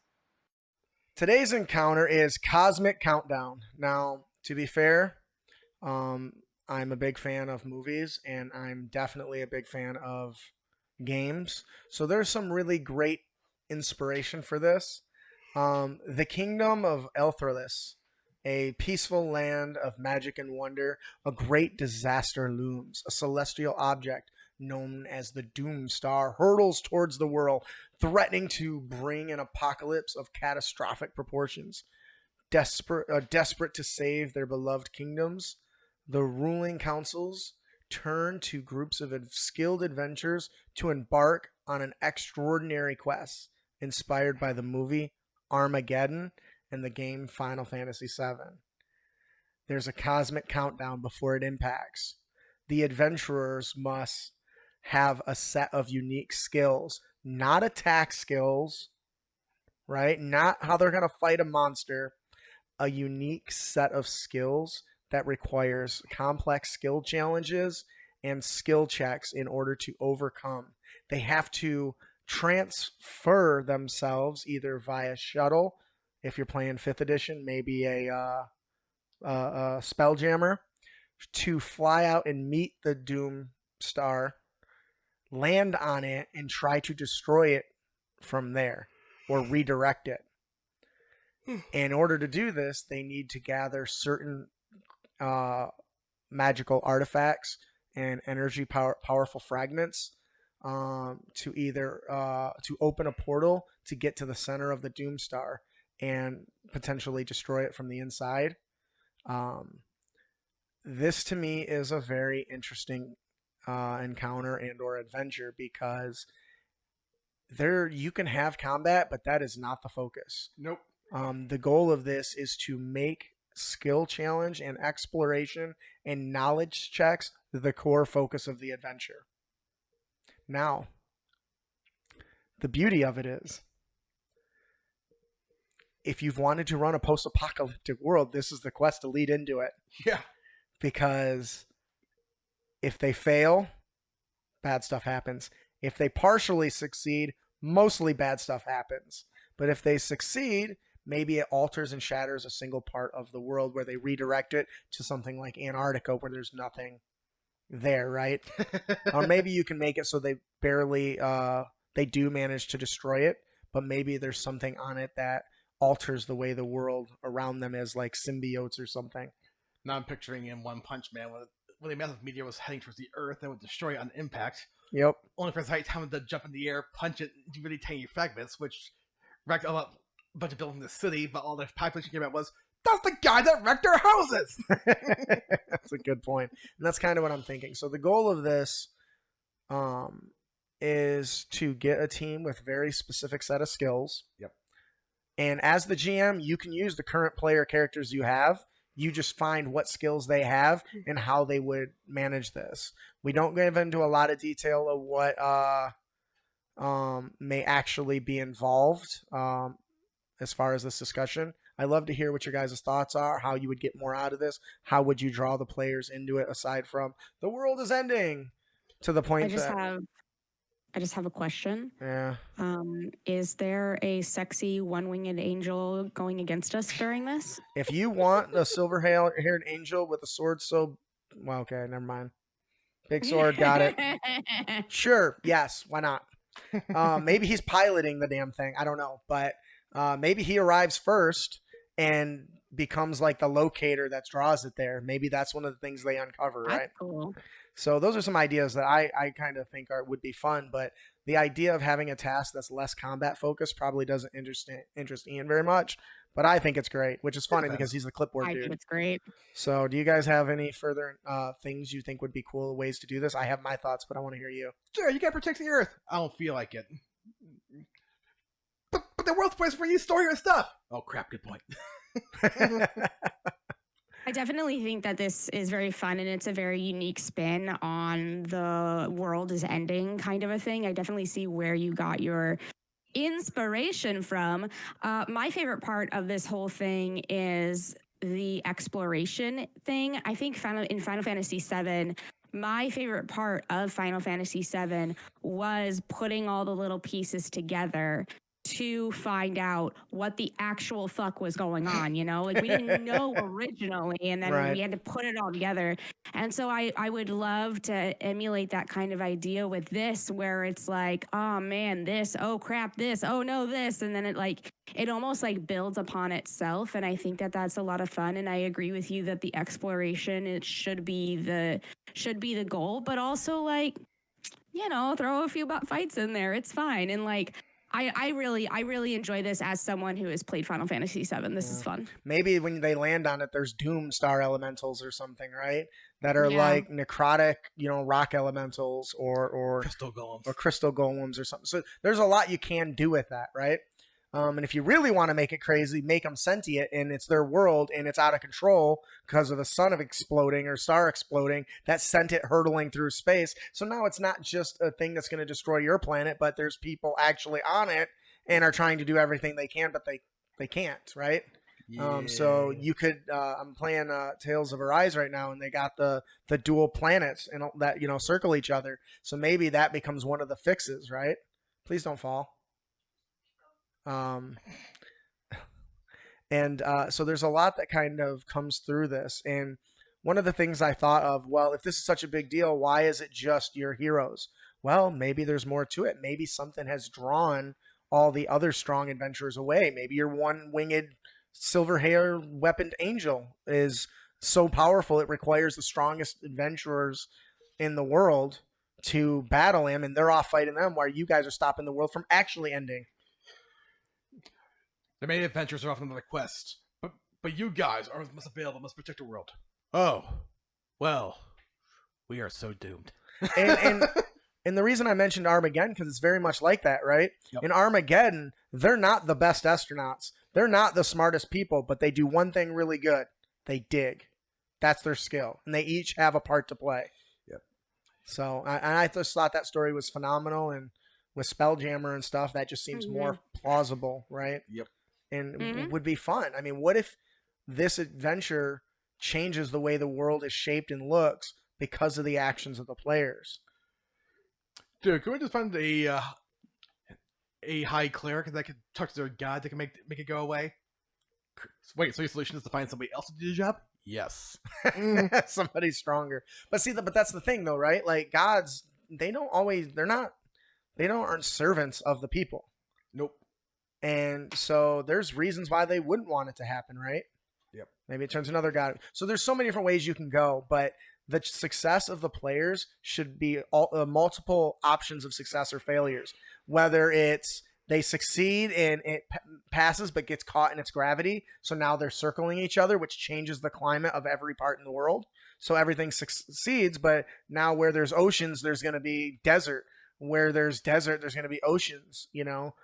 A: Today's encounter is Cosmic Countdown. Now, to be fair, I'm a big fan of movies, and I'm definitely a big fan of games. So there's some really great inspiration for this. The Kingdom of Elthralis, a peaceful land of magic and wonder, a great disaster looms. A celestial object known as the Doom Star hurtles towards the world, threatening to bring an apocalypse of catastrophic proportions. Desperate to save their beloved kingdoms, the ruling councils turn to groups of skilled adventurers to embark on an extraordinary quest inspired by the movie Armageddon and the game Final Fantasy VII. There's a cosmic countdown before it impacts. The adventurers must have a set of unique skills, not attack skills, right? Not how they're going to fight a monster. A unique set of skills that requires complex skill challenges and skill checks in order to overcome. They have to transfer themselves either via shuttle, if you're playing 5th edition, maybe a Spelljammer, to fly out and meet the Doom Star, land on it and try to destroy it from there or redirect it. In order to do this, they need to gather certain magical artifacts and energy powerful fragments to either to open a portal to get to the center of the Doomstar and potentially destroy it from the inside. This to me is a very interesting encounter and or adventure, because there you can have combat, but that is not the focus.
B: Nope.
A: The goal of this is to make skill challenge and exploration and knowledge checks the core focus of the adventure. Now, the beauty of it is, if you've wanted to run a post-apocalyptic world, this is the quest to lead into it.
B: Yeah.
A: Because if they fail, bad stuff happens. If they partially succeed, mostly bad stuff happens. But if they succeed, maybe it alters and shatters a single part of the world where they redirect it to something like Antarctica where there's nothing there, right? Or maybe you can make it so they barely, they do manage to destroy it, but maybe there's something on it that alters the way the world around them is, like symbiotes or something.
B: Now I'm picturing in One Punch Man when the massive meteor was heading towards the Earth and would destroy it on impact.
A: Yep.
B: Only for the right time to jump in the air, punch it into really tiny fragments, which wrecked a bunch of buildings in the city, but all the population came out was, that's the guy that wrecked our houses!
A: That's a good point. And that's kind of what I'm thinking. So the goal of this is to get a team with very specific set of skills.
B: Yep.
A: And as the GM, you can use the current player characters you have. You just find what skills they have and how they would manage this. We don't get into a lot of detail of what may actually be involved as far as this discussion. I'd love to hear what your guys' thoughts are, how you would get more out of this. How would you draw the players into it aside from the world is ending to the point
C: I just have a question.
A: Yeah.
C: Is there a sexy one-winged angel going against us during this?
A: If you want a silver-haired angel with a sword so... Well, okay, never mind. Big sword, got it. Sure, yes, why not? Maybe he's piloting the damn thing. I don't know. But maybe he arrives first and becomes like the locator that draws it there. Maybe that's one of the things they uncover, right?
C: That's cool.
A: So those are some ideas that I kind of think would be fun, but the idea of having a task that's less combat focused probably doesn't interest Ian very much, but I think it's great, which is funny because he's a clipboard dude.
C: I think it's great.
A: So do you guys have any further things you think would be cool ways to do this? I have my thoughts, but I want to hear you.
B: Sure, you gotta protect the Earth. I don't feel like it. But the world's place where you store your stuff. Oh crap, good point.
C: I definitely think that this is very fun, and it's a very unique spin on the world is ending kind of a thing. I definitely see where you got your inspiration from. My favorite part of this whole thing is the exploration thing. I think in Final Fantasy VII, my favorite part of Final Fantasy VII was putting all the little pieces together to find out what the actual fuck was going on, you know? Like, we didn't know originally, and then we had to put it all together. And so I would love to emulate that kind of idea with this, where it's like, oh man, this, oh crap, this, oh no, this. And then it almost like builds upon itself. And I think that that's a lot of fun. And I agree with you that the exploration, it should be the goal, but also, like, you know, throw a few fights in there. It's fine. And like, I really enjoy this as someone who has played Final Fantasy VII. This is fun.
A: Maybe when they land on it, there's Doomstar elementals or something, right? That are like necrotic, you know, rock elementals or crystal golems or something. So there's a lot you can do with that, right? And if you really want to make it crazy, make them sentient, and it's their world, and it's out of control because of the sun exploding or star exploding that sent it hurtling through space. So now it's not just a thing that's going to destroy your planet, but there's people actually on it and are trying to do everything they can, but they can't, right? Yeah. So you could, I'm playing Tales of Arise right now, and they got the dual planets and that, you know, circle each other. So maybe that becomes one of the fixes, right? Please don't fall. So there's a lot that kind of comes through this. And one of the things I thought of, well, if this is such a big deal, why is it just your heroes? well, maybe there's more to it. Maybe something has drawn all the other strong adventurers away. Maybe your one-winged silver hair weaponed angel is so powerful it requires the strongest adventurers in the world to battle him, and they're off fighting them while you guys are stopping the world from actually ending.
B: The main adventures are often on the quest, but you guys are must avail, must protect the world. Oh, well, we are so doomed.
A: And the reason I mentioned Armageddon, because it's very much like that, right?
B: Yep.
A: In Armageddon, they're not the best astronauts. They're not the smartest people, but they do one thing really good. They dig. That's their skill. And they each have a part to play.
B: Yep.
A: So I just thought that story was phenomenal. And with Spelljammer and stuff, that just seems more plausible, right?
B: Yep.
A: And would be fun. I mean, what if this adventure changes the way the world is shaped and looks because of the actions of the players?
B: Dude, can we just find a high cleric that can talk to their god that can make it go away? Wait, so your solution is to find somebody else to do the job? Yes.
A: Somebody stronger. But see, but that's the thing though, right? Like gods, they aren't servants of the people.
B: Nope.
A: And so there's reasons why they wouldn't want it to happen, right?
B: Yep.
A: Maybe it turns another god. So there's so many different ways you can go, but the success of the players should be multiple options of success or failures. Whether it's they succeed and it passes but gets caught in its gravity, so now they're circling each other, which changes the climate of every part in the world. So everything succeeds, but now where there's oceans, there's going to be desert. Where there's desert, there's going to be oceans, you know?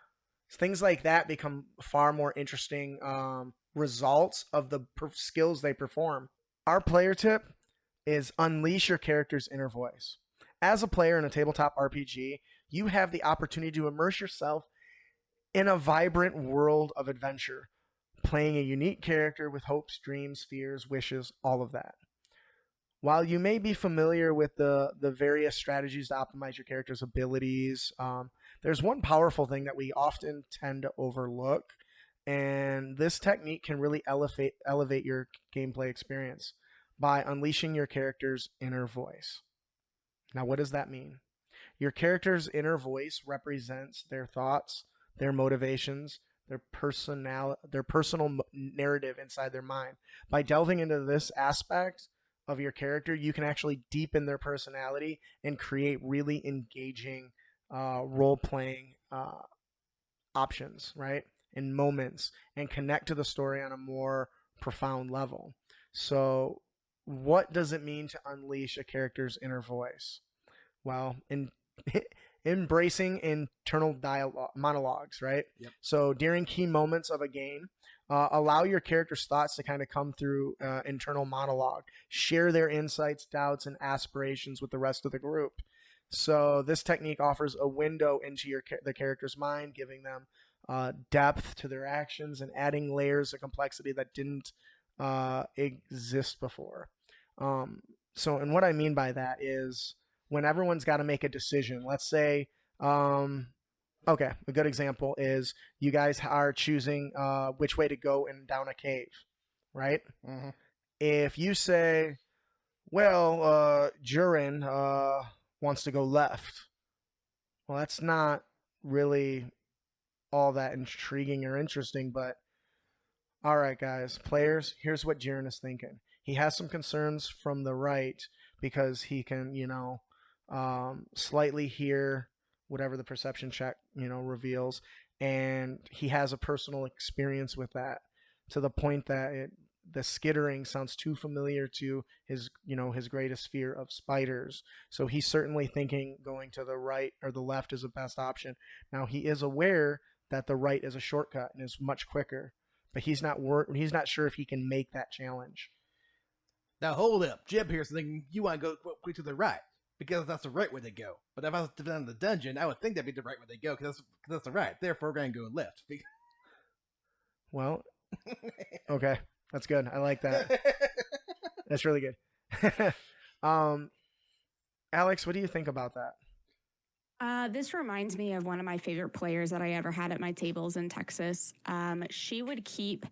A: Things like that become far more interesting results of the skills they perform. Our player tip is unleash your character's inner voice. As a player in a tabletop RPG, you have the opportunity to immerse yourself in a vibrant world of adventure, playing a unique character with hopes, dreams, fears, wishes, all of that. While you may be familiar with the various strategies to optimize your character's abilities, there's one powerful thing that we often tend to overlook, and this technique can really elevate your gameplay experience by unleashing your character's inner voice. Now, what does that mean? Your character's inner voice represents their thoughts, their motivations, their personal narrative inside their mind. By delving into this aspect of your character, you can actually deepen their personality and create really engaging role-playing options, right? And moments, and connect to the story on a more profound level. So what does it mean to unleash a character's inner voice? Well, embracing internal monologues, right?
B: Yep.
A: So during key moments of a game, allow your character's thoughts to kind of come through internal monologue. Share their insights, doubts, and aspirations with the rest of the group. So this technique offers a window into the character's mind, giving them depth to their actions and adding layers of complexity that didn't exist before. And what I mean by that is when everyone's got to make a decision, let's say, a good example is you guys are choosing which way to go down a cave, right?
B: Mm-hmm.
A: If you say, well, Jurin wants to go left, well, that's not really all that intriguing or interesting, but all right, guys, players, here's what Jiren is thinking. He has some concerns from the right because he can, slightly hear whatever the perception check, reveals, and he has a personal experience with that to the point that the skittering sounds too familiar to his greatest fear of spiders. So he's certainly thinking going to the right or the left is the best option. Now he is aware that the right is a shortcut and is much quicker, but he's not sure if he can make that challenge.
B: Now hold up, Jib here's thinking you want to go quick to the right because that's the right way to go. But if I was defending the dungeon, I would think that'd be the right way to go because that's the right. Therefore, we're going to go left.
A: Well, okay, that's good. I like that. That's really good. Alex, what do you think about that?
C: This reminds me of one of my favorite players that I ever had at my tables in Texas. She would keep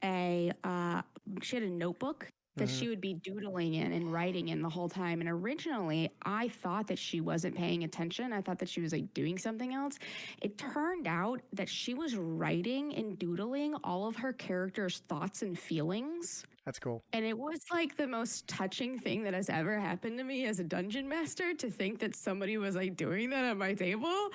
C: she had a notebook that she would be doodling in and writing in the whole time. And originally, I thought that she wasn't paying attention. I thought that she was like doing something else. It turned out that she was writing and doodling all of her characters' thoughts and feelings.
A: That's cool.
C: And it was like the most touching thing that has ever happened to me as a dungeon master, to think that somebody was like doing that at my table.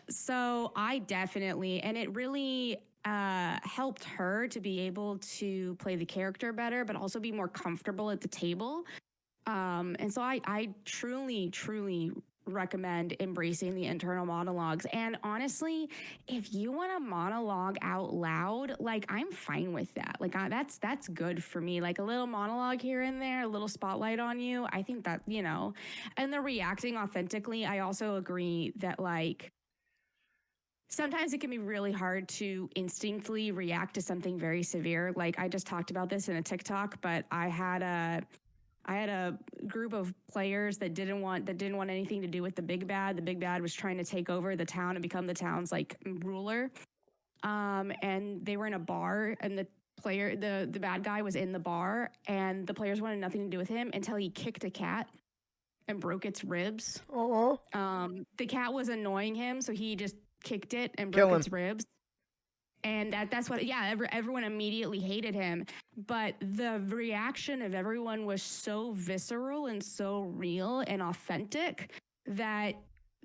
C: So I definitely, and it really helped her to be able to play the character better, but also be more comfortable at the table. And so I truly, truly recommend embracing the internal monologues. And honestly, if you want to monologue out loud, like, I'm fine with that. Like, that's good for me. Like, a little monologue here and there, a little spotlight on you. I think that, you know, and the reacting authentically. I also agree that, like, sometimes it can be really hard to instinctively react to something very severe. Like, I just talked about this in a TikTok, but I had a group of players that didn't want anything to do with the big bad. The big bad was trying to take over the town and become the town's like ruler. And they were in a bar, and the bad guy was in the bar, and the players wanted nothing to do with him until he kicked a cat and broke its ribs. The cat was annoying him, so he just kicked it and broke its ribs. And that's what, everyone immediately hated him. But the reaction of everyone was so visceral and so real and authentic that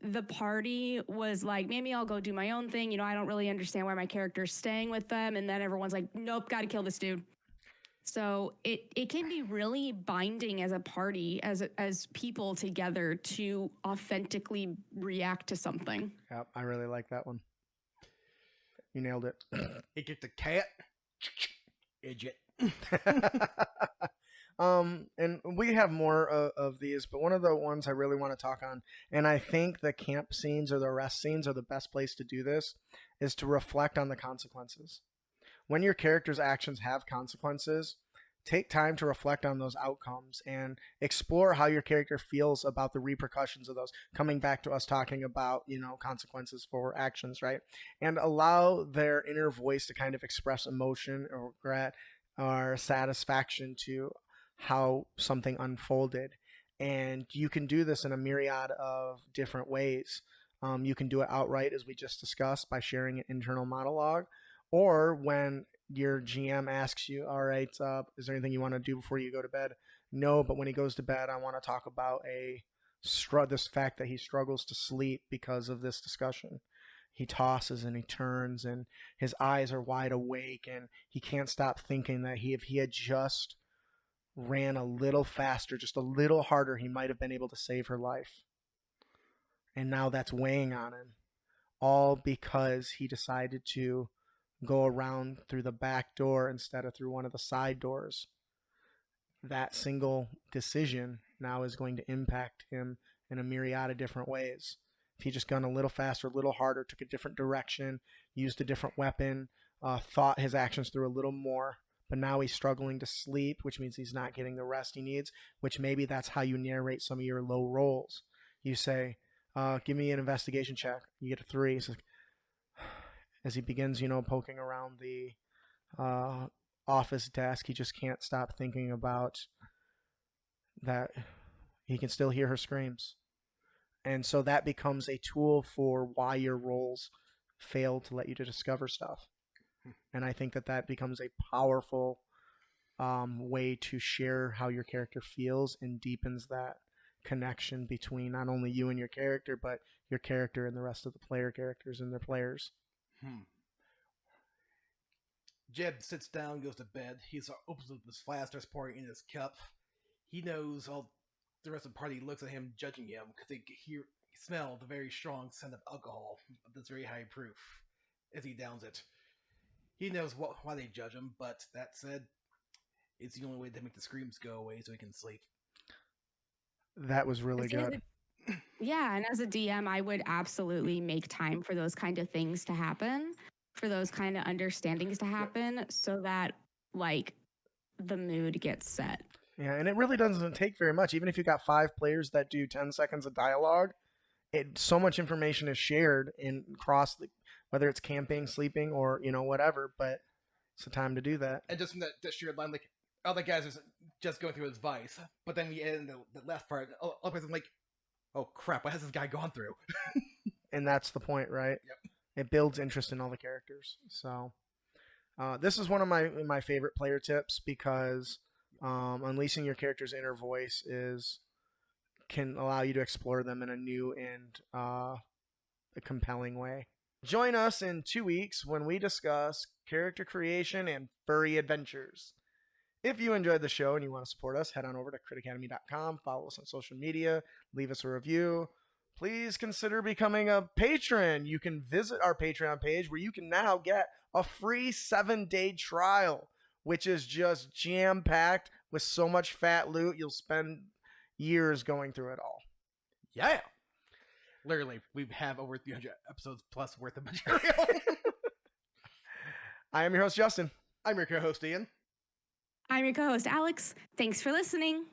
C: the party was like, maybe I'll go do my own thing. You know, I don't really understand why my character's staying with them. And then everyone's like, nope, got to kill this dude. So it can be really binding as a party, as people together, to authentically react to something.
A: Yep, I really like that one. You nailed it.
B: He kicked a cat. Idiot.
A: And we have more of these, but one of the ones I really want to talk on, and I think the camp scenes or the rest scenes are the best place to do this, is to reflect on the consequences. When your character's actions have consequences, take time to reflect on those outcomes and explore how your character feels about the repercussions of those. Coming back to us talking about, you know, consequences for actions, right? And allow their inner voice to kind of express emotion or regret or satisfaction to how something unfolded. And you can do this in a myriad of different ways. You can do it outright, as we just discussed, by sharing an internal monologue, or when your GM asks you, all right, is there anything you want to do before you go to bed? No, but when he goes to bed, I want to talk about this fact that he struggles to sleep because of this discussion. He tosses and he turns, and his eyes are wide awake, and he can't stop thinking that if he had just ran a little faster, just a little harder, he might have been able to save her life. And now that's weighing on him, all because he decided to go around through the back door instead of through one of the side doors. That single decision now is going to impact him in a myriad of different ways. If he just gone a little faster, a little harder, took a different direction, used a different weapon, thought his actions through a little more, but now he's struggling to sleep, which means he's not getting the rest he needs, which maybe that's how you narrate some of your low rolls. You say, give me an investigation check. You get a 3. So as he begins, poking around the office desk, he just can't stop thinking about that he can still hear her screams. And so that becomes a tool for why your rolls fail to let you to discover stuff. And I think that becomes a powerful way to share how your character feels, and deepens that connection between not only you and your character, but your character and the rest of the player characters and their players.
B: Jeb sits down, goes to bed. He opens up his flask, starts pouring in his cup. He knows all the rest of the party looks at him, judging him, because they smell the very strong scent of alcohol that's very high proof as he downs it. He knows why they judge him, but that said, it's the only way to make the screams go away so he can sleep.
A: That was really good.
C: Yeah, and as a DM, I would absolutely make time for those kind of things to happen, for those kind of understandings to happen, so that, like, the mood gets set.
A: Yeah, and it really doesn't take very much. Even if you got 5 players that do 10 seconds of dialogue, so much information is shared across whether it's camping, sleeping, or whatever. But it's the time to do that.
B: And just from that shared line, like, other guys are just going through his vice, but then we end the last part. Other person like, oh crap, what has this guy gone through?
A: And that's the point, right?
B: Yep.
A: It builds interest in all the characters. So this is one of my favorite player tips because unleashing your character's inner voice can allow you to explore them in a new and a compelling way. Join us in 2 weeks when we discuss character creation and furry adventures. If you enjoyed the show and you want to support us, head on over to critacademy.com, follow us on social media, leave us a review. Please consider becoming a patron. You can visit our Patreon page where you can now get a free 7-day trial, which is just jam-packed with so much fat loot you'll spend years going through it all.
B: Yeah. Literally, we have over 300 episodes plus worth of material.
A: I am your host, Justin.
B: I'm your co-host, Ian.
C: I'm your co-host, Alex. Thanks for listening.